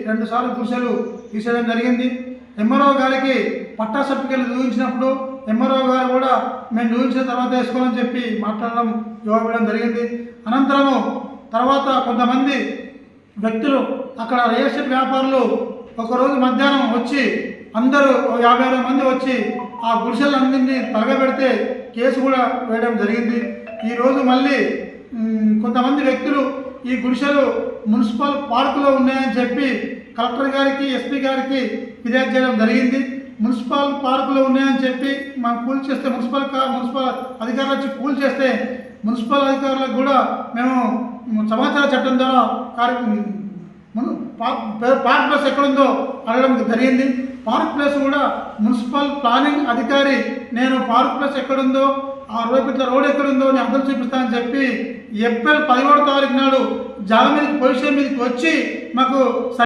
2 సార్లు గుడిసెలు తీసేయడం జరిగింది. ఎంఆర్ఓ గారికి పట్టా సర్టిఫికేట్లు చూపించినప్పుడు ఎంఆర్ఓ గారు కూడా మేము చూపించిన తర్వాత వేసుకోవాలని చెప్పి మాట్లాడడం ఇవ్వడం జరిగింది. అనంతరము తర్వాత కొంతమంది వ్యక్తులు అక్కడ రియల్ ఎస్టేట్ వ్యాపారులు ఒకరోజు మధ్యాహ్నం వచ్చి అందరూ 50 మంది వచ్చి ఆ గుడిసెలన్నింటినీ తగలబెడితే కేసు కూడా వేయడం జరిగింది. ఈరోజు మళ్ళీ కొంతమంది వ్యక్తులు ఈ గుడిసెలు మున్సిపల్ పార్కులో ఉన్నాయని చెప్పి కలెక్టర్ గారికి ఎస్పీ గారికి ఫిర్యాదు చేయడం జరిగింది. మున్సిపల్ పార్కులో ఉన్నాయని చెప్పి మనం కూల్ చేస్తే మున్సిపల్ అధికారులు వచ్చి కూల్ చేస్తే మున్సిపల్ అధికారులకు కూడా మేము సమాచార చట్టం ద్వారా పార్క్ ప్లేస్ ఎక్కడుందో అడగడం జరిగింది. పార్క్ ప్లేస్ కూడా మున్సిపల్ ప్లానింగ్ అధికారి నేను పార్క్ ప్లేస్ ఎక్కడుందో ఆ రోడ్ ఎక్కడుందో నేను అర్థం చూపిస్తానని చెప్పి ఏప్రిల్ 17వ తారీఖు నాడు జాగా మీదకి పొజిషన్ మీదకి వచ్చి మాకు